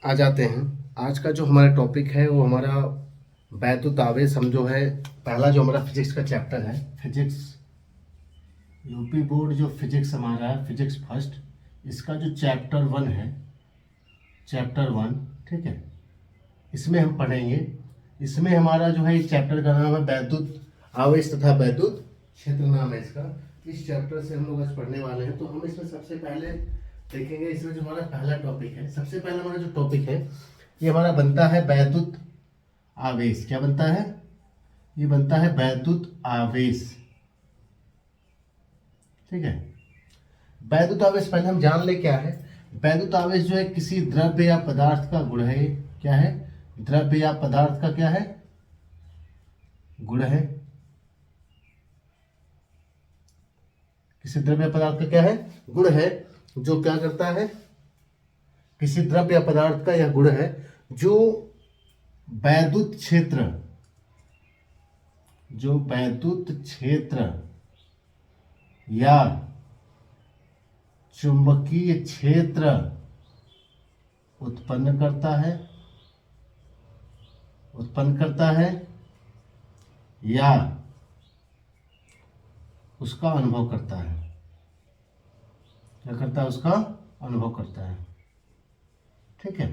आ जाते हैं। आज का जो हमारा टॉपिक है वो हमारा वैद्युत आवेश। हम जो है पहला जो हमारा फिजिक्स का चैप्टर है, फिजिक्स यूपी बोर्ड जो फिजिक्स हमारा है, फिजिक्स फर्स्ट, इसका जो चैप्टर 1 है, चैप्टर 1, ठीक है, इसमें हम पढ़ेंगे। इसमें हमारा जो है इस चैप्टर का नाम है वैद्युत आवेश तथा वैद्युत क्षेत्र नाम है इसका। इस चैप्टर से हम लोग आज पढ़ने वाले हैं। तो हम इसमें सबसे पहले देखेंगे, इसमें जो हमारा पहला टॉपिक है, सबसे पहला हमारा जो टॉपिक है ये हमारा बनता है वैद्युत आवेश। क्या बनता है? ये बनता है वैद्युत आवेश, ठीक है। वैद्युत आवेश पहले हम जान ले क्या है। वैद्युत आवेश जो है किसी द्रव्य या पदार्थ का गुण है। क्या है? द्रव्य या पदार्थ का क्या है? गुण है। किसी द्रव्य पदार्थ का क्या है? गुण है। जो क्या करता है? किसी द्रव्य या पदार्थ का यह गुण है जो वैद्युत क्षेत्र, जो वैद्युत क्षेत्र या चुंबकीय क्षेत्र उत्पन्न करता है या उसका अनुभव करता है। क्या करता है? उसका अनुभव करता है, ठीक है।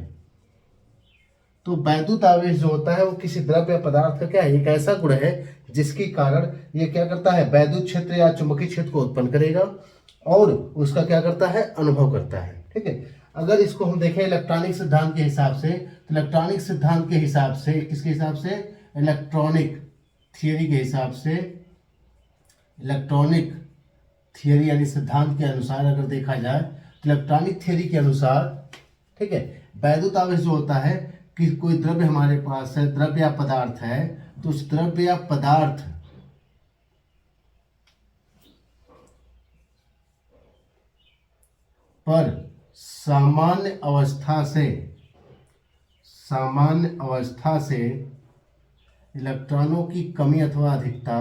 तो वैद्युत आवेश जो होता है वो किसी द्रव्य या पदार्थ का क्या है? एक ऐसा गुण है जिसके कारण ये क्या करता है? वैद्युत क्षेत्र या चुंबकीय क्षेत्र को उत्पन्न करेगा और उसका क्या करता है? अनुभव करता है, ठीक है। अगर इसको हम देखें इलेक्ट्रॉनिक सिद्धांत के हिसाब से, तो इलेक्ट्रॉनिक सिद्धांत के हिसाब से, किसके हिसाब से? इलेक्ट्रॉनिक थियरी के हिसाब से, इलेक्ट्रॉनिक थियरी यानी सिद्धांत के अनुसार अगर देखा जाए तो इलेक्ट्रॉनिक थियरी के अनुसार, ठीक है, वैद्युत आवेश जो होता है कि कोई द्रव्य हमारे पास है, द्रव्य या पदार्थ है, तो उस द्रव्य या पदार्थ पर सामान्य अवस्था से इलेक्ट्रॉनों की कमी अथवा अधिकता,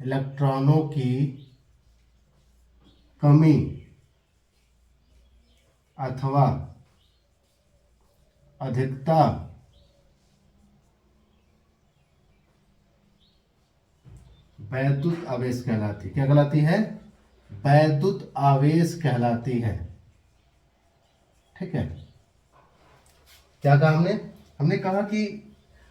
इलेक्ट्रॉनों की कमी अथवा अधिकता वैद्युत आवेश कहलाती है। क्या कहलाती है? वैद्युत आवेश कहलाती है, ठीक है। क्या कहा हमने? हमने कहा कि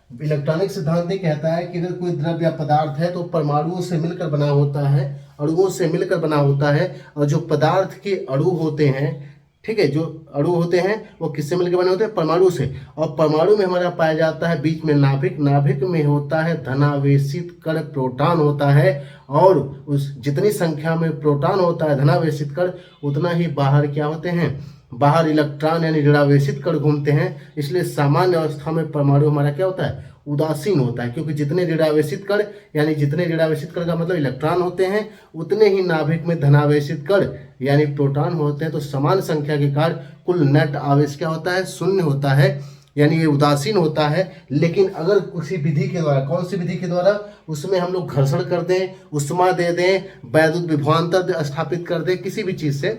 इलेक्ट्रॉनिक सिद्धांत ये कहता है कि अगर कोई द्रव्य या पदार्थ है तो परमाणुओं से मिलकर बना होता है, अणुओं से मिलकर बना होता है, और जो पदार्थ के अणु होते हैं, ठीक है, जो अणु होते हैं वो किससे मिलकर बने होते हैं? परमाणु से। और परमाणु में हमारा पाया जाता है बीच में नाभिक, नाभिक में होता है धनावेशित कण, प्रोटॉन होता है, और उस जितनी संख्या में प्रोटॉन होता है, धनावेशित कण, उतना ही बाहर क्या होते हैं? बाहर इलेक्ट्रॉन यानी ऋणावेशित कण घूमते हैं। इसलिए सामान्य अवस्था में परमाणु हमारा क्या होता है? उदासीन होता है, क्योंकि जितने ऋणावेशित कण, यानी जितने ऋणावेशित कण का मतलब इलेक्ट्रॉन होते हैं, उतने ही नाभिक में धनावेशित कण यानी प्रोटॉन होते हैं। तो समान संख्या के कारण कुल नेट आवेश क्या होता है? शून्य होता है, यानी ये उदासीन होता है। लेकिन अगर किसी विधि के द्वारा, कौन सी विधि के द्वारा? उसमें हम लोग घर्षण कर दें, उष्मा दे दें, वैद्युत विभवांतर स्थापित कर दें किसी भी चीज़ से,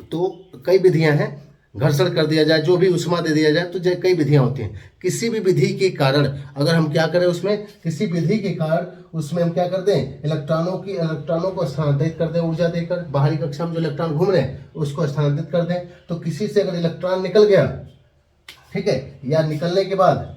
तो कई विधियां हैं, घर्षण कर दिया जाए, जो भी उष्मा दे दिया जाए, तो कई विधियां होती हैं। किसी भी विधि के कारण अगर हम क्या करें, उसमें किसी विधि के कारण उसमें हम क्या कर दें? इलेक्ट्रॉनों को स्थानांतरित कर दें, ऊर्जा देकर। बाहरी कक्षा में जो इलेक्ट्रॉन घूम रहे हैं उसको स्थानांतरित कर दें। तो किसी से अगर इलेक्ट्रॉन निकल गया, ठीक है, या निकलने के बाद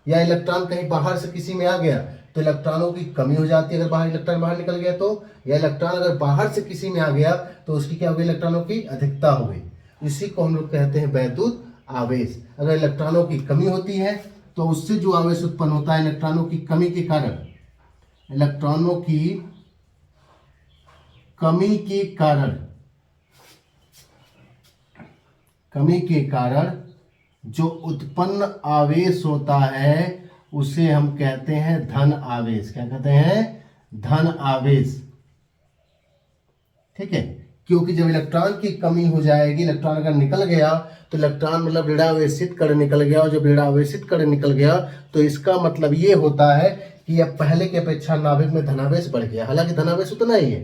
या इलेक्ट्रॉन कहीं बाहर से किसी में आ गया तो इलेक्ट्रॉनों की कमी हो जाती है। अगर बाहर इलेक्ट्रॉन बाहर निकल गया तो, या इलेक्ट्रॉन अगर बाहर से किसी में आ गया तो उसकी क्या हो गई? इलेक्ट्रॉनों की अधिकता हो गई। इसी को हम लोग कहते हैं वैद्युत आवेश। अगर इलेक्ट्रॉनों की कमी होती है तो उससे जो आवेश उत्पन्न होता है इलेक्ट्रॉनों की कमी के कारण, इलेक्ट्रॉनों की कमी के कारण जो उत्पन्न आवेश होता है उसे हम कहते हैं धन आवेश। क्या कहते हैं? धन आवेश, ठीक है। क्योंकि जब इलेक्ट्रॉन की कमी हो जाएगी, इलेक्ट्रॉन अगर निकल गया तो इलेक्ट्रॉन मतलब ऋणावेशित कण निकल गया, और जब ऋणावेशित कण निकल गया तो इसका मतलब ये होता है कि अब पहले की अपेक्षा नाभिक में धनावेश बढ़ गया। हालांकि धनावेश उतना ही है,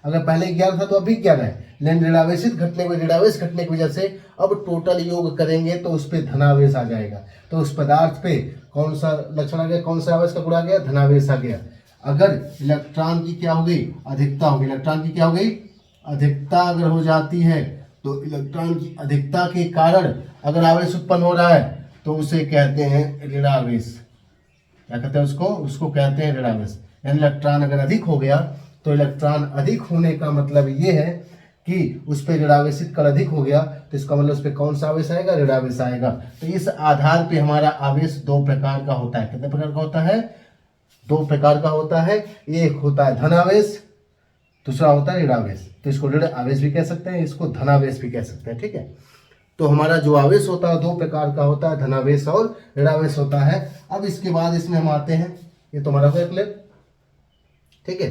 अगर पहले 11 था तो अभी 11 है, लेकिन ऋणावेशित घटने में ऋणावेश घटने की वजह से अब टोटल योग करेंगे तो उस पर धनावेश आ जाएगा। तो उस पदार्थ पे कौन सा लक्षण आ गया, कौन सा आवेश का गुण आ गया, धनावेश आ गया। अगर इलेक्ट्रॉन की क्या हो गई, अधिकता हो गई, इलेक्ट्रॉन की क्या हो गई, अधिकता अगर हो जाती है तो इलेक्ट्रॉन की अधिकता के कारण अगर आवेश उत्पन्न हो रहा है तो उसे कहते हैं ऋणावेश। क्या कहते हैं उसको, उसको कहते हैं ऋणावेश। यानी इलेक्ट्रॉन अगर अधिक हो गया तो इलेक्ट्रॉन अधिक होने का मतलब ये है कि उस पर ऋणावेशित कण अधिक हो गया, तो इसका मतलब उस पर कौन सा आवेश आएगा, ऋणावेश आएगा। तो इस आधार पे हमारा आवेश दो प्रकार का होता है। कितने प्रकार का होता है, दो प्रकार का होता है। एक होता है धनावेश, दूसरा होता है ऋणावेश। तो इसको ऋण आवेश भी कह सकते हैं, इसको धनावेश भी कह सकते हैं। ठीक है, तो हमारा जो आवेश होता है दो प्रकार का होता है, धनावेश और ऋणावेश होता है। अब इसके बाद इसमें हम आते हैं, ये तो हमारा हो क्लियर। ठीक है,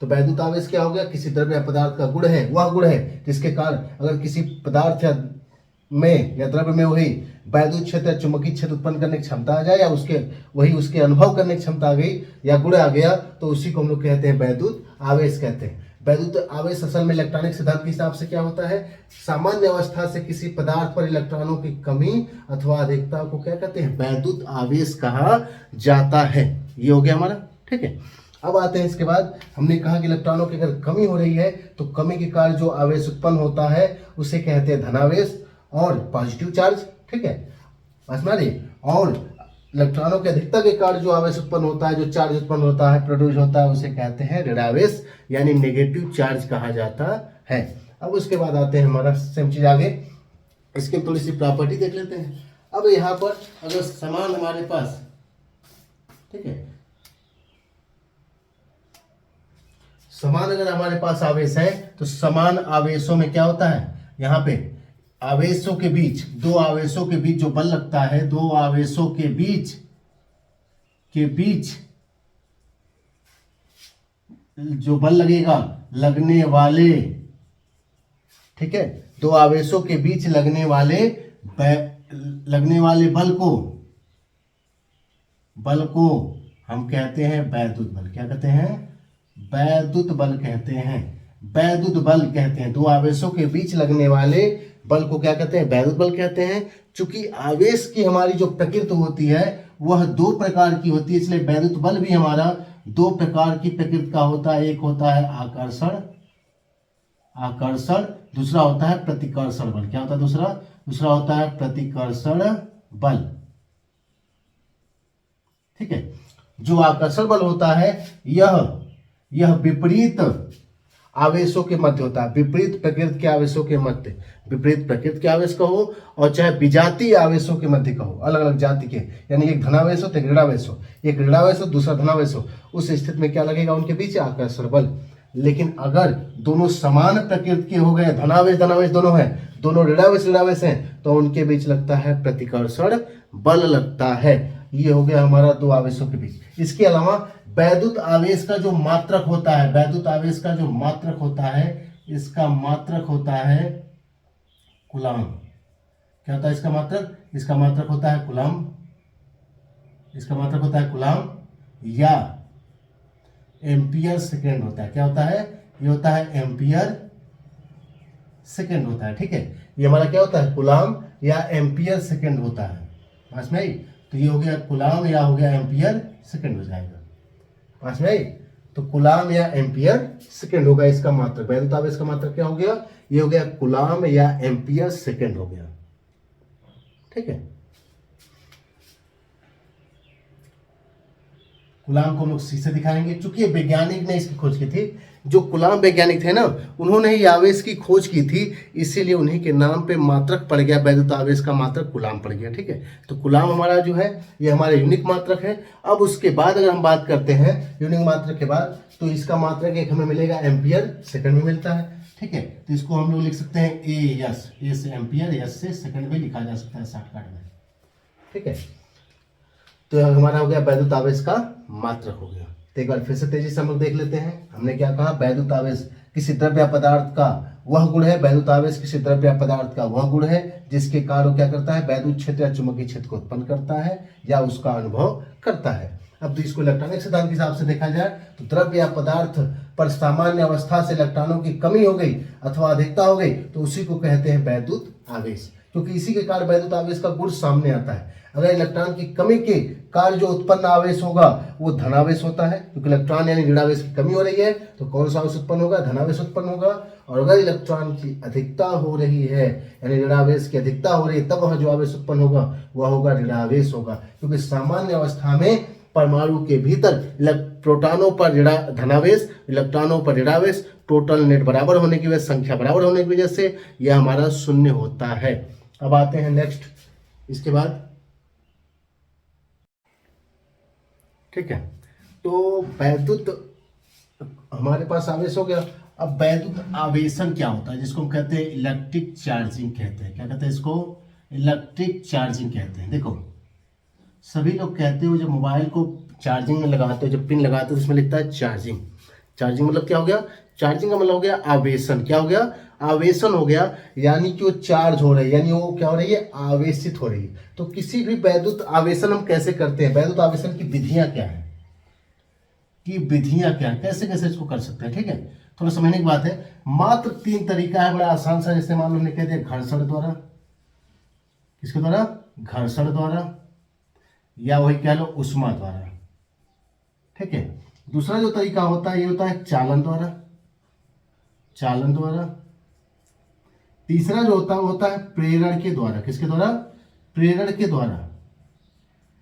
तो वैद्युत आवेश क्या हो गया, किसी द्रव्य या पदार्थ का गुण है, वह गुण है जिसके कारण अगर किसी पदार्थ या द्रव्य में वही वैद्युत क्षेत्र या चुंबकीय क्षेत्र उत्पन्न करने की क्षमता आ जाए, या उसके अनुभव करने की क्षमता आ गई या गुण आ गया, तो उसी को हम लोग कहते हैं वैद्युत आवेश कहते हैं। वैद्युत आवेश असल में इलेक्ट्रॉनिक सिद्धांत के हिसाब से क्या होता है, सामान्य अवस्था से किसी पदार्थ पर इलेक्ट्रॉनों की कमी अथवा अधिकता को क्या कहते हैं, वैद्युत आवेश कहा जाता है। ये हो गया हमारा। ठीक है, अब आते हैं इसके बाद, हमने कहा कि इलेक्ट्रॉनों की अगर कमी हो रही है तो कमी के कारण जो आवेश उत्पन्न होता है उसे कहते हैं धनावेश और पॉजिटिव चार्ज। ठीक है, बस मारिए। और इलेक्ट्रॉनों की अधिकता के कारण जो आवेश उत्पन्न होता है, जो चार्ज उत्पन्न होता है, प्रोड्यूस होता है, उसे कहते हैं ऋणावेश यानी नेगेटिव चार्ज कहा जाता है। अब उसके बाद आते हैं हमारा सेम चीज आगे, इसकी थोड़ी सी प्रॉपर्टी देख लेते हैं। अब यहाँ पर अगर समान हमारे पास, ठीक है, समान अगर हमारे पास आवेश है तो समान आवेशों में क्या होता है, यहाँ पे आवेशों के बीच, दो आवेशों के बीच जो बल लगता है, दो आवेशों के बीच जो बल लगेगा, लगने वाले, ठीक है, दो आवेशों के बीच लगने वाले बल को हम कहते हैं वैद्युत बल। क्या कहते हैं, वैद्युत बल कहते हैं, वैद्युत बल कहते हैं। दो आवेशों के बीच लगने वाले बल को क्या कहते हैं, वैद्युत बल कहते हैं। चूंकि आवेश की हमारी जो प्रकृति होती है वह दो प्रकार की होती है, इसलिए वैद्युत बल भी हमारा दो प्रकार की प्रकृति का होता है। एक होता है आकर्षण, दूसरा होता है प्रतिकर्षण बल। क्या होता है दूसरा होता है प्रतिकर्षण बल। ठीक है, जो आकर्षण बल होता है यह विपरीत आवेशों के मध्य होता है, विपरीत प्रकृति के आवेशों के मध्य, विपरीत प्रकृति के आवेश कहो और चाहे विजातीय आवेशों के मध्य कहो, अलग अलग जाति के, यानी एक धनावेश हो तो एक ऋणावेश हो, एक ऋणावेश हो दूसरा धनावेश हो, उस स्थिति में क्या लगेगा उनके बीच, आकर्षण बल। लेकिन अगर दोनों समान प्रकृति के हो गए, धनावेश दोनों हैं, दोनों ऋणावेश हैं, तो उनके बीच लगता है प्रतिकर्षण बल लगता है। ये हो गया हमारा दो आवेशों के बीच। इसके अलावा वैद्युत आवेश का जो मात्रक होता है, इसका मात्रक होता है कूलम। क्या होता है इसका मात्रक, इसका मात्रक होता है कूलम, या एम्पियर सेकेंड होता है। क्या होता है, ये होता है एम्पियर सेकेंड होता है। ठीक है, ये हमारा क्या होता है, कूलम या एम्पियर सेकेंड होता है। पास में आई, तो ये हो गया कूलम या हो गया एम्पियर सेकेंड हो जाएगा। पास में आई, तो कूलम या एम्पियर सेकेंड होगा इसका मात्रक। वैद्युत आवेश का मात्रक क्या हो गया, ये हो गया कूलम या एम्पियर सेकेंड हो गया। ठीक है, कूलम को हम लोग शीशे दिखाएंगे, चूंकि वैज्ञानिक ने इसकी खोज की थी, जो कूलम वैज्ञानिक थे ना, उन्होंने ही आवेश की खोज की थी, इसीलिए उन्हीं के नाम पे मात्रक पड़ गया, वैद्युत आवेश का मात्रक कूलम पड़ गया। ठीक है, तो कूलम हमारा जो है ये हमारा यूनिक मात्रक है। अब उसके बाद अगर हम बात करते हैं यूनिक मात्रक के बाद, तो इसका मात्रक एक हमें मिलेगा एम्पियर सेकंड में मिलता है। ठीक है, तो इसको हम लोग लिख सकते हैं ए से एम्पियर, एस से सेकंड में लिखा जा सकता है शॉर्टकट में। ठीक है, तो हमारा हो गया वैद्युत आवेश का मात्रक हो गया। तो एक बार फिर से तेजी से हम लोग देख लेते हैं। हमने क्या कहा, वैद्युत आवेश किसी द्रव्य या पदार्थ का वह गुण है, वैद्युत आवेश किसी द्रव्य या पदार्थ का वह गुण है जिसके कारण क्या करता है, वैद्युत क्षेत्र या चुंबकीय क्षेत्र को उत्पन्न करता है या उसका अनुभव करता है। अब तो इसको इलेक्ट्रॉनिक सिद्धांत के हिसाब से देखा जाए तो द्रव्य या पदार्थ पर सामान्य अवस्था से इलेक्ट्रॉनों की कमी हो गई अथवा अधिकता हो गई तो उसी को कहते हैं वैद्युत आवेश, क्योंकि इसी के कारण वैद्युत आवेश का गुण सामने आता है। अगर इलेक्ट्रॉन की कमी के कारण जो उत्पन्न आवेश होगा वो धनावेश होता है, क्योंकि इलेक्ट्रॉन यानी ऋणावेश की कमी हो रही है तो कौन सा आवेश उत्पन्न होगा, धनावेश उत्पन्न होगा। और अगर इलेक्ट्रॉन की अधिकता हो रही है यानी ऋणावेश की अधिकता हो रही है तब वह जो आवेश उत्पन्न होगा वह होगा ऋणावेश होगा, क्योंकि सामान्य अवस्था में परमाणु के भीतर प्रोटॉनों पर धनावेश, इलेक्ट्रॉनों पर ऋणावेश, टोटल नेट बराबर होने की वजह, संख्या बराबर होने की वजह से यह हमारा शून्य होता है। अब आते हैं नेक्स्ट, इसके बाद ठीक है, तो वैद्युत हमारे पास आवेश हो गया। अब वैद्युत आवेशन क्या होता है, जिसको हम कहते हैं इलेक्ट्रिक चार्जिंग कहते हैं। क्या कहते हैं इसको, इलेक्ट्रिक चार्जिंग कहते हैं। देखो सभी लोग कहते हो जब मोबाइल को चार्जिंग में लगाते हो, जब पिन लगाते हो उसमें लिखता है चार्जिंग। चार्जिंग मतलब क्या हो गया, चार्जिंग का मतलब हो गया आवेशन। क्या हो गया, आवेशन हो गया, यानी कि वो चार्ज हो रही है, यानी वो क्या हो रही है, आवेशित हो रही है। तो किसी भी वैद्युत आवेशन हम कैसे करते हैं, वैद्युत आवेशन की विधियां क्या है, कि विधियां क्या है, कैसे कैसे इसको कर सकते हैं। ठीक है, थोड़ा समझने की बात है। मात्र 3 तरीका है, बड़ा आसान सा। जैसे मान लो हमने कह दिया घर्षण द्वारा, किसके द्वारा, घर्षण द्वारा, या वही कह लो उष्मा द्वारा। ठीक है, दूसरा जो तरीका होता है ये होता है चालन द्वारा, चालन द्वारा। तीसरा जो होता है वो होता है प्रेरण के द्वारा, किसके द्वारा, प्रेरण के द्वारा।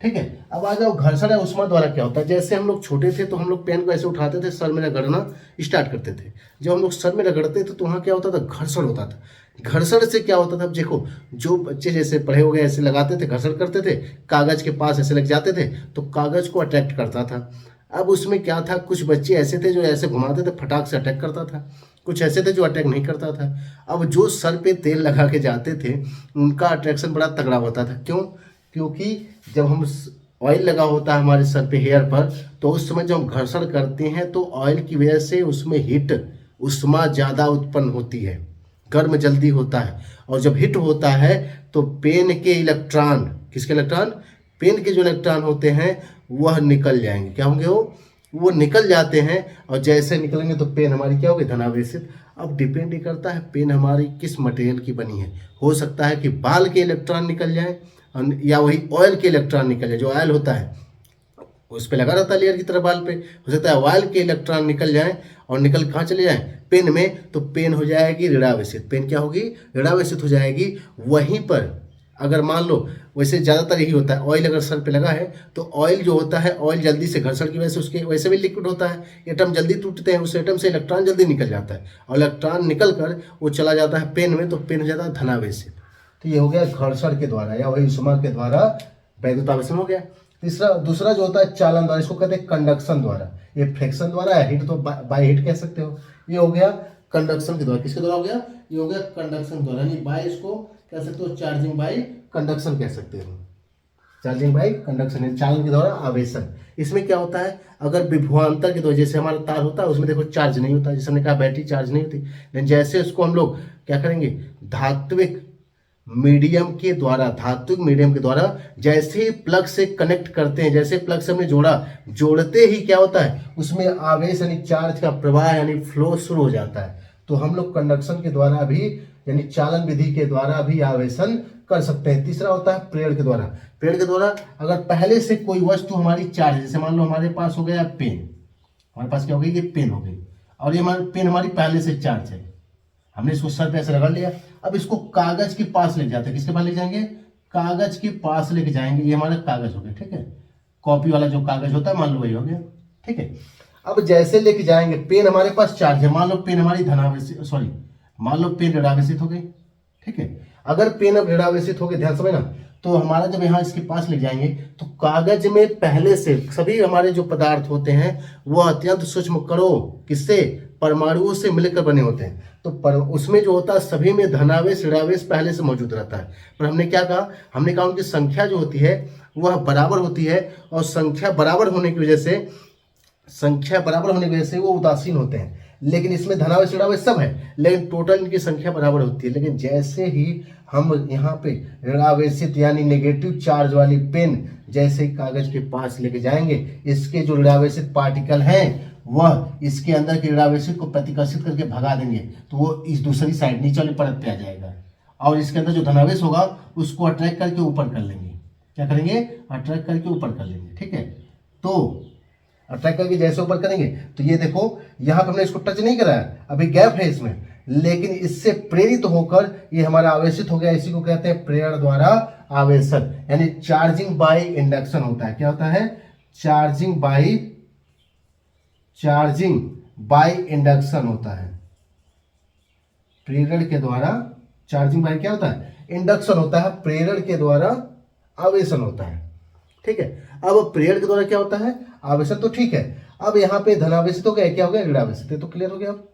ठीक है, अब आ जाओ घर्षण या उष्मा द्वारा क्या होता है। जैसे हम लोग छोटे थे तो हम लोग पेन को ऐसे उठाते थे, सर में रगड़ना स्टार्ट करते थे। जब हम लोग सर में रगड़ते थे तो वहाँ क्या होता था, घर्षण होता था। घर्षण से क्या होता था, अब देखो जो बच्चे जैसे पढ़े हो गए ऐसे लगाते थे, घर्षण करते थे, कागज के पास ऐसे लग जाते थे तो कागज को अट्रैक्ट करता था। अब उसमें क्या था, कुछ बच्चे ऐसे थे जो ऐसे घुमाते थे, फटाक से अटैक करता था, कुछ ऐसे थे जो अटैक नहीं करता था। अब जो सर पे तेल लगा के जाते थे उनका अट्रैक्शन बड़ा तगड़ा होता था। क्यों, क्योंकि जब हम ऑयल लगा होता है हमारे सर पे, हेयर पर, तो उस समय जब हम घर्षण करते हैं तो ऑयल की वजह से उसमें हीट, उष्मा ज़्यादा उत्पन्न होती है, गर्म जल्दी होता है। और जब हिट होता है तो पेन के इलेक्ट्रॉन, किसके इलेक्ट्रॉन, पेन के जो इलेक्ट्रॉन होते हैं वह निकल जाएंगे। क्या होंगे, वो निकल जाते हैं। और जैसे निकलेंगे तो पेन हमारी क्या होगी, धनावेशित। अब डिपेंड ही करता है पेन हमारी किस मटेरियल की बनी है। हो सकता है कि बाल के इलेक्ट्रॉन निकल जाए या वही ऑयल के इलेक्ट्रॉन निकल जाए। जो ऑयल होता है उस पर लगा रहता है लेयर की तरह बाल पे, हो सकता है ऑयल के इलेक्ट्रॉन निकल जाए और निकल कहाँ चले जाए, पेन में, तो पेन हो जाएगी ऋणावेशित। पेन क्या होगी, ऋणावेशित हो जाएगी। वहीं पर अगर मान लो, वैसे ज़्यादातर यही होता है, ऑयल अगर सर पे लगा है तो ऑयल जो होता है, ऑयल जल्दी से घर्षण की वजह से उसके वैसे भी लिक्विड होता है, एटम जल्दी टूटते हैं, उस एटम से इलेक्ट्रॉन जल्दी निकल जाता है और इलेक्ट्रॉन निकल कर वो चला जाता है पेन में, तो पेन हो जाता है धनावेशित। तो ये हो गया घर्षण के द्वारा या वही उष्मा के द्वारा वैद्युत आवेशन हो गया। दूसरा जो होता है चालन द्वारा, इसको कहते हैं कंडक्शन द्वारा। ये फ्रिक्शन द्वारा है, हीट तो बाय हीट कह सकते हो। ये हो गया कंडक्शन के द्वारा, किसके द्वारा हो गया, ये हो गया कंडक्शन द्वारा, यानी बाय इसको कह सकते हो चार्जिंग बाय कंडक्शन कह सकते हो। चार्जिंग बाय कंडक्शन, चालन के द्वारा आवेशन। इसमें क्या होता है, अगर विभवांतर के द्वारा, जैसे हमारा तार होता है उसमें देखो चार्ज नहीं होता, जैसे हमने कहा बैटरी चार्ज नहीं होती, लेकिन जैसे उसको हम लोग क्या करेंगे, धात्विक मीडियम के द्वारा, धात्विक मीडियम के द्वारा जैसे ही प्लग से कनेक्ट करते हैं, जैसे प्लग से हमने जोड़ा, जोड़ते ही क्या होता है, उसमें आवेश यानी चार्ज का प्रवाह यानी फ्लो शुरू हो जाता है। तो हम लोग कंडक्शन के द्वारा भी यानी चालन विधि के द्वारा भी आवेशन कर सकते हैं। तीसरा होता है प्रेरण के द्वारा। प्रेरण के द्वारा अगर पहले से कोई वस्तु हमारी चार्ज, जैसे मान लो हमारे पास हो गया पेन, हमारे पास क्या हो गई, ये पेन हो गई, और ये पेन हमारी पहले से चार्ज है, हमने इसको सर पे ऐसे रगड़ लिया। अब इसको कागज के पास ले जाते हैं, किसके पास ले जाएंगे, कागज के पास लेके जाएंगे। ये हमारा कागज हो गया, ठीक है, कॉपी वाला जो कागज होता है मान लो वही हो गया, ठीक है। अब जैसे लेके जाएंगे, पेन हमारे पास चार्ज है, मान लो पेन हमारी धनावेशित, सॉरी मान लो पेन ऋणावेशित हो गई, ठीक है। अगर पेन अब ऋणावेशित हो गई, ध्यान समझना, तो हमारा जब यहाँ इसके पास ले जाएंगे तो कागज में पहले से सभी हमारे जो पदार्थ होते हैं वह अत्यंत सूक्ष्म कणों, किससे, परमाणुओं से मिलकर बने होते हैं। तो उसमें जो होता है सभी में धनावेश ऋणावेश पहले से मौजूद रहता है। पर हमने क्या कहा, हमने कहा उनकी संख्या जो होती है वह बराबर होती है, और संख्या बराबर होने की वजह से वो उदासीन होते हैं। लेकिन इसमें धनावेश ऋणावेश सब है, लेकिन टोटल इनकी संख्या बराबर होती है। लेकिन जैसे ही हम यहाँ पे ऋणावेशित यानी नेगेटिव चार्ज वाली पेन जैसे ही कागज के पास लेके जाएंगे, इसके जो ऋणावेशित पार्टिकल हैं वह इसके अंदर के ऋणावेशित को प्रतिकर्षित करके भगा देंगे, तो वो इस दूसरी साइड नीचे वाली परत पे आ जाएगा, और इसके अंदर जो धनावेश होगा उसको अट्रैक्ट करके ऊपर कर लेंगे। क्या करेंगे? अट्रैक्ट करके ऊपर कर लेंगे। ठीक है, तो अट्रैक्ट करके जैसे ऊपर करेंगे तो ये देखो यहाँ पे हमने इसको टच नहीं करा है, अभी गैप है इसमें, लेकिन इससे प्रेरित होकर ये हमारा आवेशित हो गया। इसी को कहते हैं प्रेरण द्वारा आवेशन, यानी चार्जिंग बाय इंडक्शन होता है। क्या होता है? चार्जिंग बाय इंडक्शन होता है। प्रेरण के द्वारा चार्जिंग बाय क्या होता है? इंडक्शन होता है, प्रेरण के द्वारा आवेशन होता है। ठीक है, अब प्रेरण के द्वारा क्या होता है? आवेशन। तो ठीक है, अब यहाँ पे धनावेशित हो गया, क्या हो गया? ऋणावेशित। तो क्लियर हो गया अब।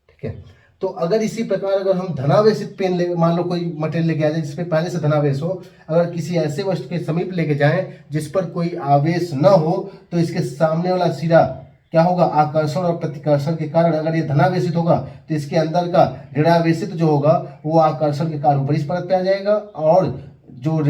ठीक है, तो अगर इसी प्रकार अगर हम धनावेशित पेन ले, मान लो कोई मटेरियल लेके आ जाए जिसपे पहले से धनावेश हो, अगर किसी ऐसे वस्तु के समीप लेके जाएं जिस पर कोई आवेश न हो, तो इसके सामने वाला सिरा क्या होगा? आकर्षण और प्रतिकर्षण के कारण अगर ये धनावेशित होगा तो इसके अंदर का ऋणावेशित जो होगा वो आकर्षण के कारण ऊपरी परत पे आ जाएगा, और जो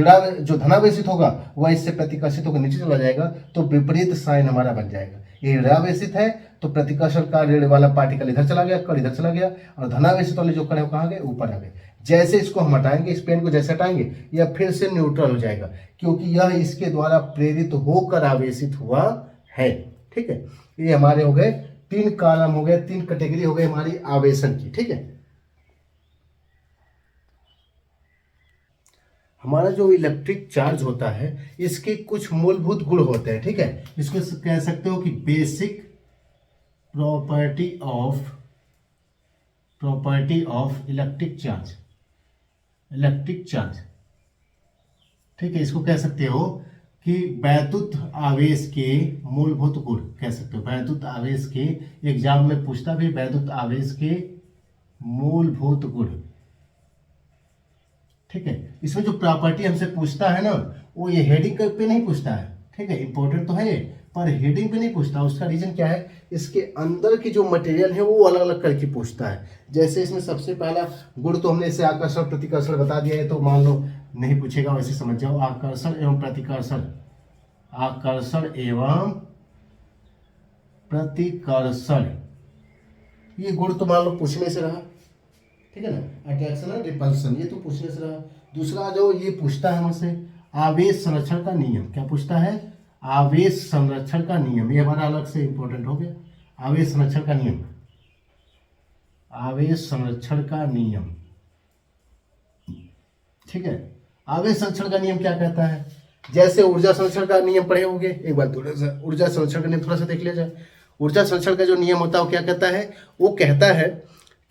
धनावेशित होगा वह इससे प्रतिकर्षित होकर नीचे चला जाएगा, तो विपरीत साइन हमारा बन जाएगा। ये ऋणावेशित है तो प्रतिकर्षण का ऋण वाला पार्टिकल इधर चला गया, कण इधर चला गया, और धनावेशित वाले जो कण है वो कहाँ गए? ऊपर आ गए। जैसे इसको हम हटाएंगे, इस पेन को जैसे हटाएंगे, यह फिर से न्यूट्रल हो जाएगा, क्योंकि यह इसके द्वारा प्रेरित होकर आवेशित हुआ है। ठीक है, ये हमारे हो गए 3 कॉलम हो गए, 3 कैटेगरी हो गई हमारी आवेशन की। ठीक है, हमारा जो इलेक्ट्रिक चार्ज होता है इसके कुछ मूलभूत गुण होते हैं। ठीक है, इसको कह सकते हो कि basic property of electric charge. ठीक है, इसको कह सकते हो कि वैद्युत आवेश के मूलभूत गुण कह सकते हो। वैद्युत आवेश के एग्जाम में पूछता भी, वैद्युत आवेश के मूलभूत गुण। ठीक है, इसमें जो प्रॉपर्टी हमसे पूछता है ना, वो ये हेडिंग पे नहीं पूछता है। ठीक है, इंपॉर्टेंट तो है ये, पर हेडिंग पे नहीं पूछता। उसका रीजन क्या है? इसके अंदर की जो मटेरियल है वो अलग अलग करके पूछता है। जैसे इसमें सबसे पहला गुण तो हमने इसे आकर्षण प्रतिकर्षण बता दिया है, तो मान लो नहीं पूछेगा, वैसे समझ जाओ। आकर्षण एवं प्रतिकर्षण, ये गुण तो मान लो पूछने से रहा। ठीक है ना, अट्रैक्शन और रिपल्सन, ये तो पूछने से रहा। दूसरा जो ये पूछता है हमसे आवेश संरक्षण का नियम। क्या पूछता है? आवेश संरक्षण का नियम। ये हमारा अलग से इंपॉर्टेंट हो गया। आवेश संरक्षण का नियम, आवेश संरक्षण का नियम। ठीक है, आवेश संरक्षण का नियम क्या कहता है? जैसे ऊर्जा संरक्षण का नियम पढ़े होंगे, एक बार थोड़ा सा ऊर्जा संरक्षण का नियम थोड़ा सा देख लिया जाए। ऊर्जा संरक्षण का जो नियम होता है वो क्या कहता है? वो कहता है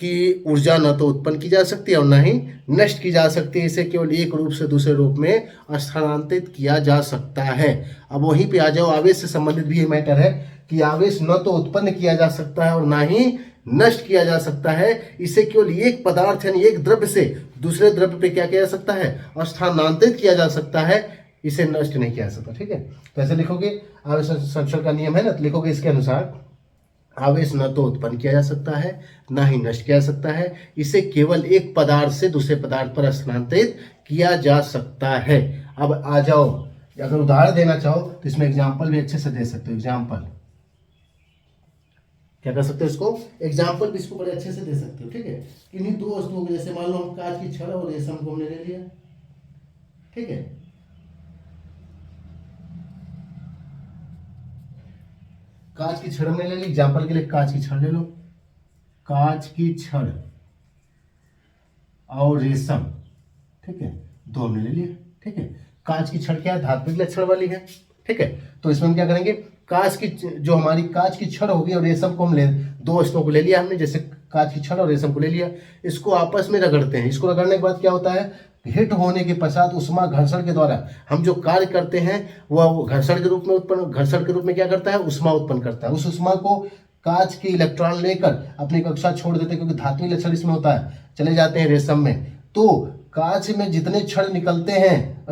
कि ऊर्जा न तो उत्पन्न की जा सकती है और न ही नष्ट की जा सकती है, इसे केवल एक रूप से दूसरे रूप में स्थानांतरित किया जा सकता है। अब वहीं पे आ जाओ, आवेश से संबंधित भी ये मैटर है कि आवेश न तो उत्पन्न किया जा सकता है और ना ही नष्ट किया जा सकता है, इसे केवल एक पदार्थ यानी एक द्रव्य से दूसरे द्रव्य पे क्या किया जा सकता है? स्थानांतरित किया जा सकता है, इसे नष्ट नहीं किया जा सकता। ठीक है, कैसे लिखोगे? आवेश संरक्षण का नियम है ना, तो लिखोगे इसके अनुसार आवेश न तो उत्पन्न किया जा सकता है ना ही नष्ट किया जा सकता है, इसे केवल एक पदार्थ से दूसरे पदार्थ पर स्थानांतरित किया जा सकता है। अब आ जाओ, अगर उदाहरण देना चाहो तो इसमें एग्जाम्पल भी अच्छे से दे सकते हो। एग्जाम्पल क्या कर सकते हो? इसको एग्जाम्पल भी इसको बड़े अच्छे से दे सकते हो। ठीक है, किन्हीं दो वस्तुओं को, जैसे मान लो हम कांच की छड़ और रेशम को हमने ले लिया। ठीक है, कांच की छड़ हमने ले ली, एग्जाम्पल के लिए कांच की छड़ ले लो। कांच की छड़ और रेशम, ठीक है, दो हमने ले लिया। ठीक है, कांच की छड़ क्या है? धात्विक लक्षण वाली है। ठीक है, तो इसमें हम क्या करेंगे? कांच की जो हमारी कांच की छड़ होगी और रेशम को हम ले, दो वस्तुओं को ले लिया हमने, जैसे कांच की छड़ और रेशम को ले लिया, इसको आपस में रगड़ते हैं। इसको रगड़ने के बाद क्या होता है? हिट होने के पश्चात उष्मा घर्षण के द्वारा हम जो कार्य करते हैं वह घर्षण के रूप में क्या करता है? उष्मा उत्पन्न करता है। उस उष्मा को कांच के इलेक्ट्रॉन लेकर अपनी कक्षा छोड़ देते हैं, क्योंकि धात्विक लक्षण इसमें होता है, चले जाते हैं रेशम में। तो कांच में जितने छड़ निकलते हैं,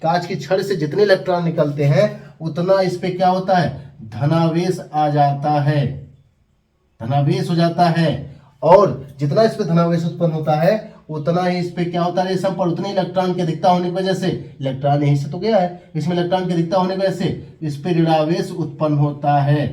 कांच की छड़ से जितने इलेक्ट्रॉन निकलते हैं उतना इस पे क्या होता है? धनावेश आ जाता है, धनावेश हो जाता है। और जितना इस पे धनावेश उत्पन्न होता है उतना ही इस पे क्या होता है रेशम पर, उतने इलेक्ट्रॉन की अधिकता होने की वजह से, इलेक्ट्रॉन यहीं से तो गया है, इसमें इलेक्ट्रॉन की अधिकता होने की वजह से इस पे ऋणावेश उत्पन्न होता है।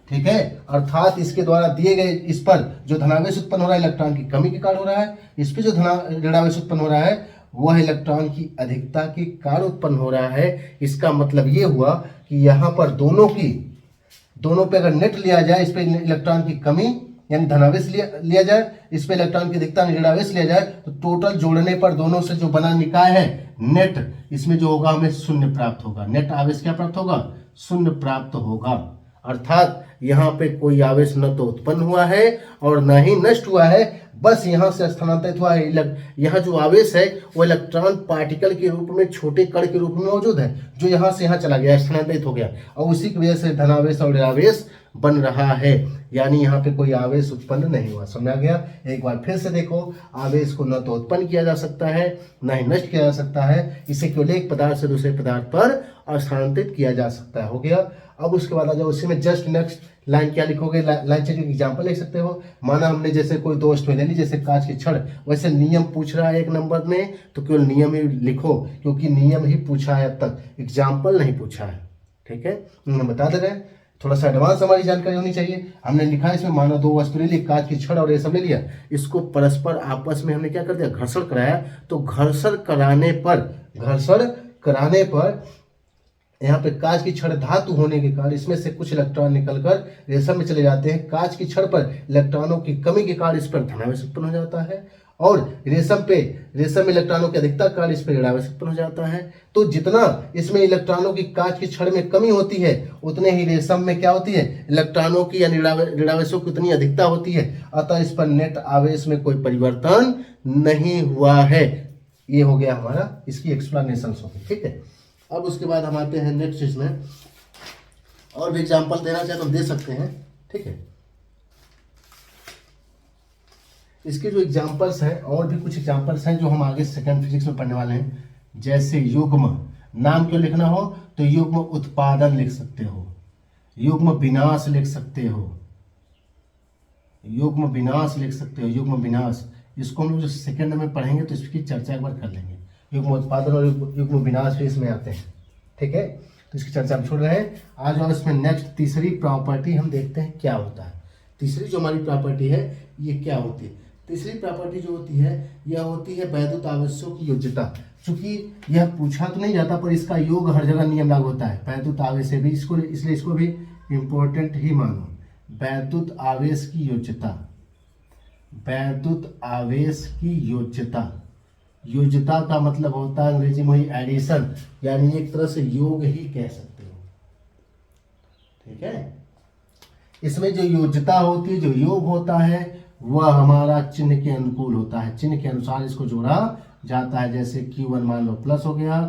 ठीक है, अर्थात इसके द्वारा दिए गए इस पर जो धनावेश उत्पन्न हो रहा है इलेक्ट्रॉन की कमी के कारण हो रहा है, इस पे जो ऋणावेश उत्पन्न हो रहा है वह इलेक्ट्रॉन की अधिकता के कारण उत्पन्न हो रहा है। इसका मतलब ये हुआ कि यहाँ पर दोनों पे अगर नेट लिया जाए, इस पे इलेक्ट्रॉन की कमी यानी धनावेश लिया जाए, इस पे इलेक्ट्रॉन की अधिकता ऋणावेश लिया जाए, तो टोटल जोड़ने पर दोनों से जो बना निकाय है नेट, इसमें जो होगा हमें शून्य प्राप्त होगा। नेट आवेश क्या प्राप्त होगा? शून्य प्राप्त होगा। अर्थात यहाँ पे कोई आवेश न तो उत्पन्न हुआ है और न ही नष्ट हुआ है, बस यहाँ से स्थानांतरित हुआ है। यहाँ जो आवेश है वो इलेक्ट्रॉन पार्टिकल के रूप में, छोटे कण के रूप में मौजूद है, जो यहाँ से यहाँ चला गया, स्थानांतरित हो गया, और उसी की वजह से धनावेश और ऋणावेश बन रहा है। यानी यहाँ पे कोई आवेश उत्पन्न नहीं हुआ। समझा गया? एक बार फिर से देखो, आवेश को न तो उत्पन्न किया जा सकता है न ही नष्ट किया जा सकता है, इसे केवल एक पदार्थ से दूसरे पदार्थ पर स्थानांतरित किया जा सकता है। हो गया। अब उसके बाद आ जाओ, उसी में जस्ट नेक्स्ट लाइन क्या लिखोगे, लाइन चेक एग्जाम्पल लिख सकते हो। माना हमने जैसे कोई दो वस्तुएं ले ली, जैसे कांच की छड़, वैसे नियम पूछ रहा है एक नंबर में तो केवल नियम ही लिखो, क्योंकि नियम ही पूछा है, अब तक एग्जाम्पल नहीं पूछा है। ठीक है, हम बता दे रहे हैं, थोड़ा सा एडवांस हमारी जानकारी होनी चाहिए। हमने लिखा है इसमें, मानो दो वस्तु ले ली, कांच की छड़ और ये सब ले लिया, इसको परस्पर आपस में हमने क्या कर दिया, घर्षण कराया। तो घर्षण कराने पर यहाँ पे कांच की छड़ धातु होने के कारण इसमें से कुछ इलेक्ट्रॉन निकलकर रेशम में चले जाते हैं। कांच की छड़ पर इलेक्ट्रॉनों की कमी के कारण इस पर धनावेश उत्पन्न हो जाता है, और रेशम में इलेक्ट्रॉनों की अधिकता के कारण इस पर ऋणावेश उत्पन्न हो जाता है। तो जितना इसमें इलेक्ट्रॉनों की कांच की छड़ में कमी होती है, उतने ही रेशम में क्या होती है, इलेक्ट्रॉनों की यानी ऋणावेशों की उतनी अधिकता होती है। अतः इस पर नेट आवेश में कोई परिवर्तन नहीं हुआ है। ये हो गया हमारा, इसकी एक्सप्लेनेशन होगी। ठीक है, अब उसके बाद हम आते हैं नेक्स्ट इसमें, और भी एग्जाम्पल देना चाहे तो दे सकते हैं। ठीक है, इसके जो एग्जाम्पल्स हैं, और भी कुछ एग्जाम्पल्स हैं जो हम आगे सेकंड फिजिक्स में पढ़ने वाले हैं। जैसे युग्म, नाम क्यों लिखना हो तो युग्म उत्पादन लिख सकते हो, युग्म विनाश लिख सकते हो, युग्म विनाश लिख सकते हो, युग्म विनाश। इसको हम लोग जो सेकंड में पढ़ेंगे तो इसकी चर्चा एक बार कर लेंगे। युग्म उत्पादन और युग्म विनाश भी इसमें आते हैं। ठीक है, तो इसकी चर्चा हम छोड़ रहे हैं। आज और इसमें नेक्स्ट तीसरी प्रॉपर्टी हम देखते हैं क्या होता है। तीसरी जो हमारी प्रॉपर्टी है ये क्या होती है? तीसरी प्रॉपर्टी जो होती है यह होती है वैद्युत आवेशों की योज्यता। चूंकि यह पूछा तो नहीं जाता पर इसका योग हर जगह नियम लागू होता है। वैद्युत आवेश भी इसको, इसलिए इसको भी इंपॉर्टेंट ही मानो। वैद्युत आवेश की योज्यता, वैद्युत आवेश की योज्यता। योज्यता का मतलब होता है अंग्रेजी में एडिशन, यानी एक तरह से योग ही कह सकते हो। ठीक है, इसमें जो योज्यता होती है, जो योग होता है, वह हमारा चिन्ह के अनुकूल होता है। चिन्ह के अनुसार इसको जोड़ा जाता है। जैसे Q1 मान लो प्लस हो गया,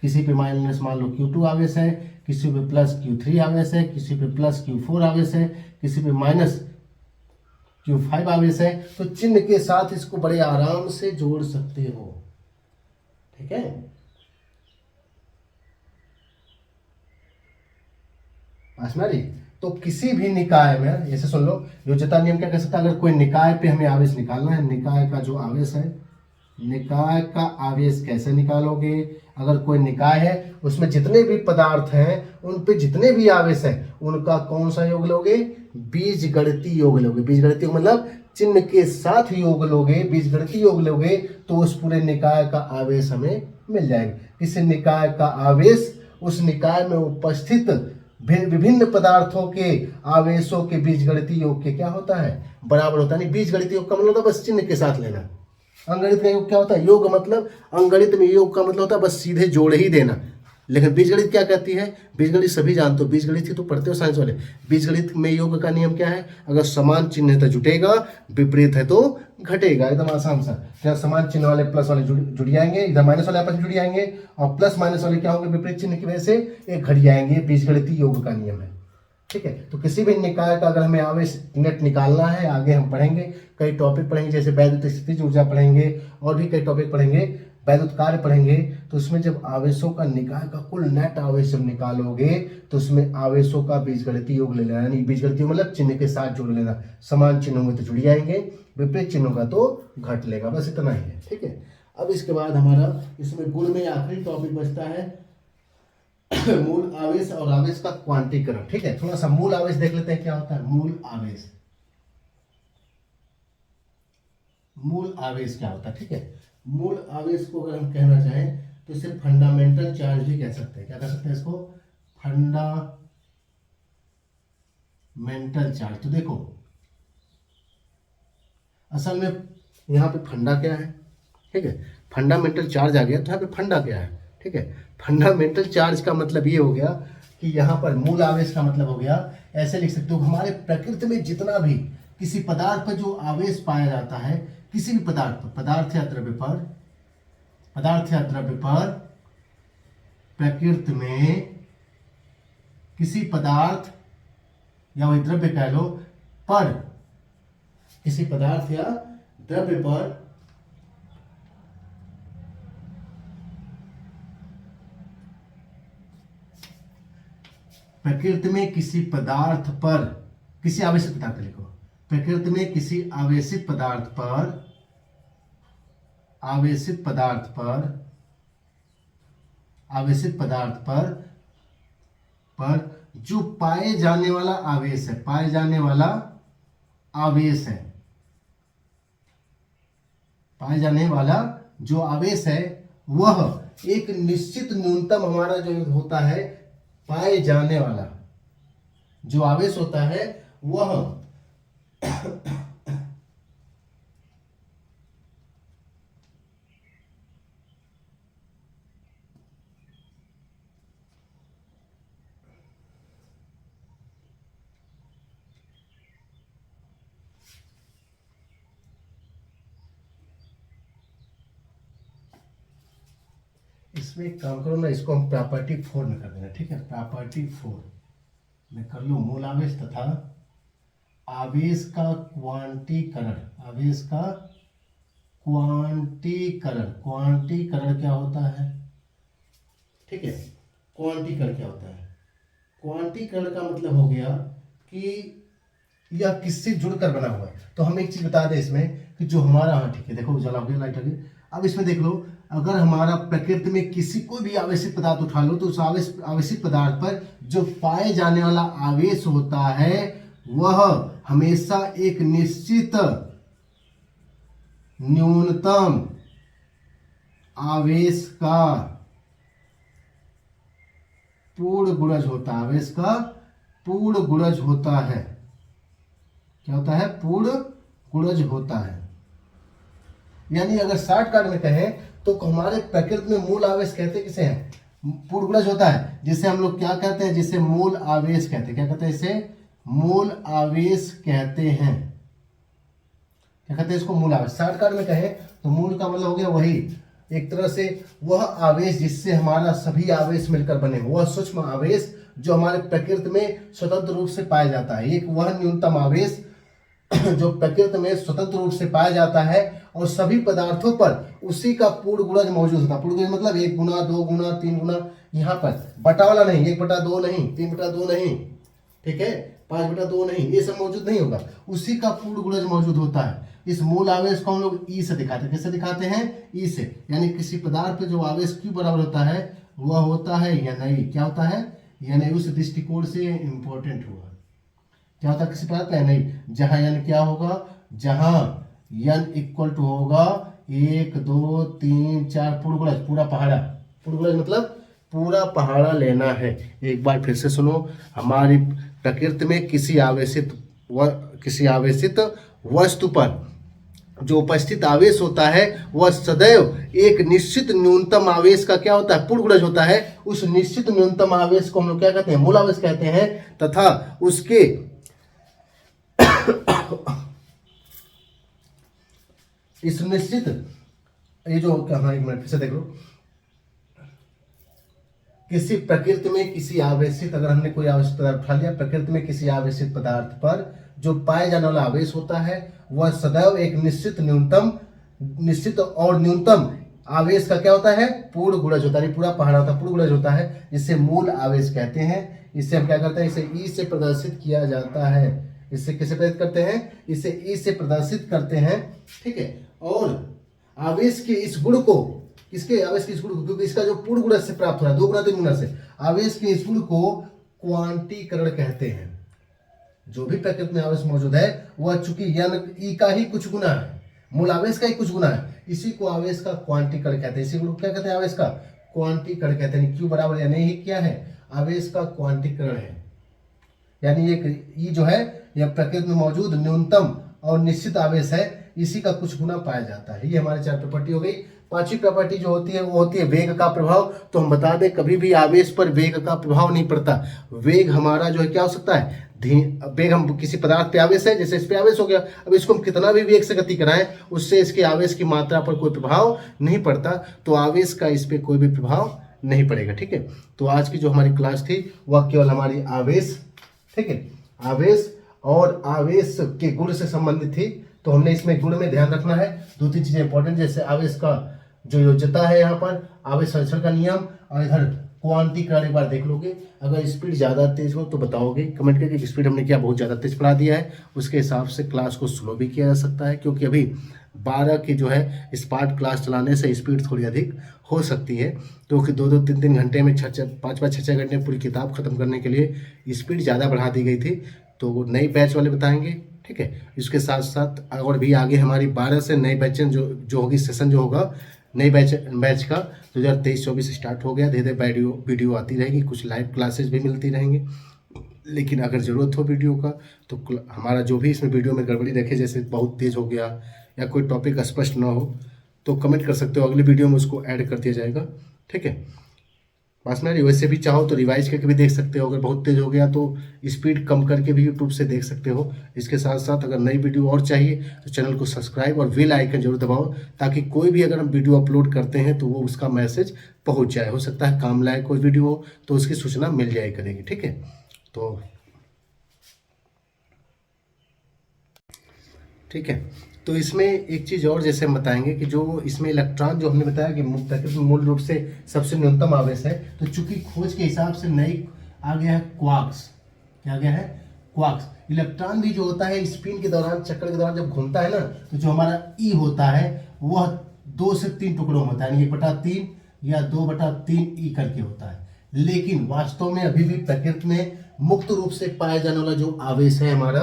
किसी पे माइनस मान लो Q2 आवेश है, किसी पे प्लस Q3 आवेश है, किसी पे प्लस Q4 आवेश है, किसी पे माइनस Q5 आवेश है। तो चिन्ह के साथ इसको बड़े आराम से जोड़ सकते हो। ठीक है, आसमानी। तो किसी भी निकाय में, जैसे सुन लो, योज्यता नियम क्या कह सकता है, अगर कोई निकाय पे हमें आवेश निकालना है, निकाय का जो आवेश है, निकाय का आवेश कैसे निकालोगे? अगर कोई निकाय है उसमें जितने भी पदार्थ हैं उन पे जितने भी आवेश है उनका कौन सा योग लोगे? बीजगणितीय योग लोगे। बीजगणितीय मतलब चिन्ह के साथ योग लोगे, बीजगणितीय योग लोगे, तो उस पूरे निकाय का आवेश हमें मिल जाएगा। किसी निकाय का आवेश उस निकाय में उपस्थित विभिन्न पदार्थों के आवेशों के बीजगणितीय योग के क्या होता है? बराबर होता है। नहीं, बीजगणितीय योग का मतलब होता है बस चिन्ह के साथ लेना। अंगणित का योग क्या होता है? योग मतलब, अंगणित में योग का मतलब होता है बस सीधे जोड़ ही देना। लेकिन बीजगणित क्या कहती है? बीजगणित सभी जानते हो, बीजगणित ही तो पढ़ते हो साइंस वाले। बीजगणित में योग का नियम क्या है? अगर समान चिन्ह है तो जुटेगा, विपरीत है तो घटेगा। एकदम आसान सा। क्या समान चिन्ह वाले प्लस वाले जुड़ जाएंगे, इधर माइनस वाले आपस में जुड़ जाएंगे, और प्लस माइनस वाले क्या होंगे? विपरीत चिन्ह की वजह से एक घट जाएंगे। बीजगणितीय योग का नियम है। ठीक है, तो किसी भी निकाय का अगर हमें आवेश नेट निकालना है, आगे हम पढ़ेंगे, कई टॉपिक पढ़ेंगे, जैसे वैद्युत स्थितिज ऊर्जा पढ़ेंगे और भी कई टॉपिक पढ़ेंगे। वैद्युत कार्य पढ़ेंगे तो उसमें जब आवेशों का निकाय का कुल नेट आवेश जब निकालोगे तो उसमें आवेशों का बीजगणितीय योग ले लेना, यानी बीजगणितीय मतलब चिन्ह के साथ जोड़ लेना। समान चिन्ह होंगे तो जुड़ जाएंगे, विपरीत चिन्ह होगा तो घट लेगा। बस इतना ही है, ठीक है। अब इसके बाद हमारा इसमें गुण में आखिरी टॉपिक बचता है मूल आवेश और आवेश का क्वांटीकरण, ठीक है। थोड़ा सा मूल आवेश देख लेते हैं क्या होता है। मूल आवेश, मूल आवेश क्या होता है, ठीक है। मूल आवेश को अगर हम कहना चाहें तो इसे फंडामेंटल चार्ज भी कह सकते हैं। क्या कह सकते हैं इसको? Fundamental charge. तो देखो असल में यहाँ पे फंडा क्या है, ठीक है। फंडामेंटल चार्ज आ गया तो यहाँ पे फंडा क्या है, ठीक है। फंडामेंटल चार्ज का मतलब ये हो गया कि यहाँ पर मूल आवेश का मतलब हो गया, ऐसे लिख सकते हो हमारे प्रकृति में जितना भी किसी पदार्थ पर जो आवेश पाया जाता है, किसी भी पदार्थ पर, पदार्थ या द्रव्य पर, पदार्थ या द्रव्य पर प्रकृति में किसी पदार्थ या वही द्रव्य कह लो पर, किसी पदार्थ या द्रव्य पर प्रकृति में किसी पदार्थ पर, किसी आवेशित पदार्थ लिखो, प्रकृति में किसी आवेशित पदार्थ पर, आवेशित पदार्थ पर, आवेशित पदार्थ पर जो पाए जाने वाला आवेश है, पाए जाने वाला आवेश है, पाए जाने वाला जो आवेश है वह एक निश्चित न्यूनतम हमारा जो होता है, पाए जाने वाला जो आवेश होता है वह इसमें एक काम करो ना, इसको हम प्रॉपर्टी 4 में कर देना, ठीक है। प्रॉपर्टी 4 में कर लो मूल आवेश तथा आवेश का क्वांटीकरण, आवेश का क्वांटीकरण। क्वांटीकरण क्या होता है, ठीक है। क्वांटीकरण क्या होता है? क्वांटीकरण का मतलब हो गया कि यह किससे जुड़कर बना हुआ है। तो हम एक चीज बता दें इसमें कि जो हमारा, हाँ ठीक है, देखो उजाला हो गया, लाइट हो गई। अब इसमें देख लो, अगर हमारा प्रकृति में किसी कोई भी आवेशित पदार्थ उठा लो तो उस आवेशित पदार्थ पर जो पाए जाने वाला आवेश होता है वह हमेशा एक निश्चित न्यूनतम आवेश का पूर्ण गुणज होता है, आवेश का पूर्ण गुणज होता है। क्या होता है? पूर्ण गुणज होता है। यानी अगर शॉर्टकट में कहें तो हमारे प्रकृति में मूल आवेश कहते किसे हैं? पूर्ण गुणज होता है, जिसे हम लोग क्या कहते हैं? जिसे मूल आवेश कहते हैं। क्या कहते हैं? इसे मूल आवेश कहते हैं। क्या कहते हैं इसको? मूल आवेश। शॉर्टकट में कहें तो मूल का मतलब हो गया वही, एक तरह से वह आवेश जिससे हमारा सभी आवेश मिलकर बने, वह सूक्ष्म आवेश जो हमारे प्रकृति में स्वतंत्र रूप से पाया जाता है। एक वह न्यूनतम आवेश जो प्रकृति में स्वतंत्र रूप से पाया जाता है और सभी पदार्थों पर उसी का पूर्ण गुणज मौजूद होता है। पूर्ण गुणज मतलब 1 गुना, 2 गुना, 3 गुना, यहाँ पर बटा वाला नहीं, 1/2 नहीं, 3/2 नहीं, ठीक है, 5/2 नहीं, ये सब मौजूद नहीं होगा, उसी का पूर्ण गुणज मौजूद होता है। इस मूल आवेश को हम लोग ई से दिखाते हैं। कैसे दिखाते हैं? ई से। यानी किसी पदार्थ पे जो आवेश क्यू बराबर होता है वह होता है या नहीं, क्या होता है? या नहीं। उस दृष्टिकोण से इंपॉर्टेंट हुआ। क्या होता है किसी पदार्थ पे? नहीं। जहां n क्या होगा? जहां n इक्वल टू होगा 1 2 3 4 पूर्ण गुणज, पूरा पहाड़ा। पूर्ण गुणज मतलब पूरा पहाड़ा लेना है। एक बार फिर से सुनो, हमारी प्रकृति में किसी आवेशित वस्तु पर जो उपस्थित आवेश होता है वह सदैव एक निश्चित न्यूनतम आवेश का क्या होता है? पूर्ण गुणज होता है। उस निश्चित न्यूनतम आवेश को हम लोग क्या कहते हैं? मूल आवेश कहते हैं। तथा उसके इस निश्चित, ये जो हाँ एक मिनट फिर से देख लो, किसी प्रकृति में किसी आवेशित, अगर हमने कोई आवेशित पदार्थ उठा लिया, प्रकृति में किसी आवेशित पदार्थ पर जो पाए जाने वाला आवेश होता है वह सदैव एक निश्चित और न्यूनतम आवेश का क्या होता है, पूर्ण गुणज होता है, पूरा पहाड़ा होता है, पूर्ण गुणज होता है, जिसे मूल आवेश कहते हैं। इससे हम क्या करते हैं, इसे ई से प्रदर्शित किया जाता है। इससे किसे प्रदर्शित करते हैं, इसे ई से प्रदर्शित करते हैं, ठीक है। और आवेश के इस गुण को, किसके आवेश के इस गुण को, क्योंकि इसका जो पूर्ण गुणज से प्राप्त हो रहा है, 2 गुना 3 गुना से, आवेश के इस गुण को क्वांटीकरण कहते हैं। जो भी प्रकृति में आवेश मौजूद है वह चूंकि ई का ही कुछ गुना है, मूल आवेश का ही कुछ गुना है, इसी को आवेश का क्वांटीकरण कहते हैं। इसी को क्या कहते हैं, आवेश का क्वांटीकरण कहते हैं। क्यू बराबर यानी ही क्या है, आवेश का क्वांटीकरण है। यानी एक ई जो है यह प्रकृति में मौजूद न्यूनतम और निश्चित आवेश है, इसी का कुछ गुना पाया जाता है। ये हमारी 4 प्रॉपर्टी हो गई। 5वीं प्रॉपर्टी जो होती है वो होती है वेग का प्रभाव। तो हम बता दें, कभी भी आवेश पर वेग का प्रभाव नहीं पड़ता। वेग हमारा जो है क्या हो सकता है, वेग हम किसी पदार्थ पे आवेश है, जैसे इस पे आवेश हो गया, अब इसको हम कितना भी वेग से गति कराएं, उससे इसके आवेश की मात्रा पर कोई प्रभाव नहीं पड़ता। तो आवेश का इस पे कोई भी प्रभाव नहीं पड़ेगा, ठीक है। तो आज की जो हमारी क्लास थी वह केवल हमारी आवेश, ठीक है, आवेश और आवेश के गुण से संबंधित थी। तो हमने इसमें गुण में ध्यान रखना है 2-3 चीजें इंपॉर्टेंट, जैसे आवेश का जो योज्यता है, यहाँ पर आवेश संरक्षण का नियम, और इधर क्वांटीकरण एक बार देख लोगे। अगर स्पीड ज़्यादा तेज हो तो बताओगे कमेंट करके कि स्पीड हमने क्या बहुत ज़्यादा तेज पढ़ा दिया है, उसके हिसाब से क्लास को स्लो भी किया जा सकता है। क्योंकि अभी 12 की जो है स्मार्ट क्लास चलाने से स्पीड थोड़ी अधिक हो सकती है, क्योंकि 2-2, 3-3 घंटे में 5-5, 6-6 घंटे पूरी किताब खत्म करने के लिए स्पीड ज़्यादा बढ़ा दी गई थी। तो नई बैच वाले बताएंगे, ठीक है। इसके साथ साथ और भी आगे हमारी 12 से नई बैच जो होगी, सेशन जो होगा नई बैच का 2023-24 स्टार्ट हो गया। धीरे धीरे वीडियो आती रहेगी, कुछ लाइव क्लासेस भी मिलती रहेंगी। लेकिन अगर ज़रूरत हो वीडियो का तो हमारा जो भी इसमें वीडियो में गड़बड़ी रखे, जैसे बहुत तेज़ हो गया या कोई टॉपिक स्पष्ट ना हो, तो कमेंट कर सकते हो, अगले वीडियो में उसको ऐड कर दिया जाएगा, ठीक है। बस ना, वैसे भी चाहो तो रिवाइज करके भी देख सकते हो। अगर बहुत तेज हो गया तो स्पीड कम करके भी यूट्यूब से देख सकते हो। इसके साथ साथ अगर नई वीडियो और चाहिए तो चैनल को सब्सक्राइब और बेल आइकन जरूर दबाओ, ताकि कोई भी अगर हम वीडियो अपलोड करते हैं तो वो उसका मैसेज पहुंच जाए। हो सकता है काम लायक कोई वीडियो हो तो उसकी सूचना मिल जाए करेगी, ठीक है। तो ठीक है, तो इसमें एक चीज़ और जैसे हम बताएंगे कि जो इसमें इलेक्ट्रॉन जो हमने बताया कि प्रकृति में मूल रूप से सबसे न्यूनतम आवेश है, तो चूंकि खोज के हिसाब से नई आ गया है क्वार्क्स। क्या आ गया है, क्वार्क्स। इलेक्ट्रॉन भी जो होता है स्पिन के दौरान, चक्कर के दौरान जब घूमता है ना, तो जो हमारा ई होता है वह 2 से 3 टुकड़ों में होता है, यानी 1/3 या 2/3 ई करके होता है। लेकिन वास्तव में अभी भी प्रकृति में मुक्त रूप से पाया जाने वाला जो आवेश है हमारा,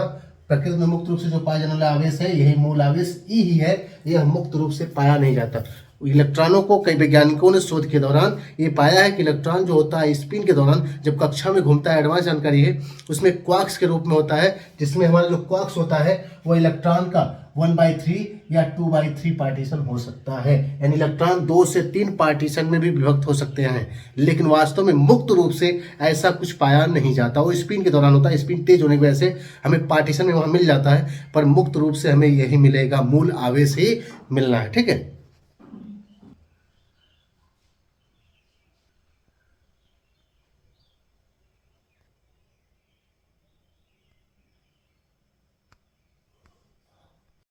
प्रकृति में मुक्त रूप से जो पाया जाने वाला आवेश है, यही मूल आवेश ई ही है। यह मुक्त रूप से पाया नहीं जाता। इलेक्ट्रॉनों को कई वैज्ञानिकों ने शोध के दौरान ये पाया है कि इलेक्ट्रॉन जो होता है स्पिन के दौरान जब कक्षा में घूमता है, एडवांस जानकारी है, उसमें क्वार्क्स के रूप में होता है, जिसमें हमारा जो क्वार्क्स होता है वो इलेक्ट्रॉन का 1/3 या 2/3 पार्टीशन हो सकता है। यानी इलेक्ट्रॉन 2 से 3 पार्टीशन में भी विभक्त हो सकते हैं। लेकिन वास्तव में मुक्त रूप से ऐसा कुछ पाया नहीं जाता। वो स्पिन के दौरान होता है, स्पिन तेज होने की वजह से हमें पार्टीशन में वहाँ मिल जाता है, पर मुक्त रूप से हमें यही मिलेगा, मूल आवेश ही मिलना है, ठीक है।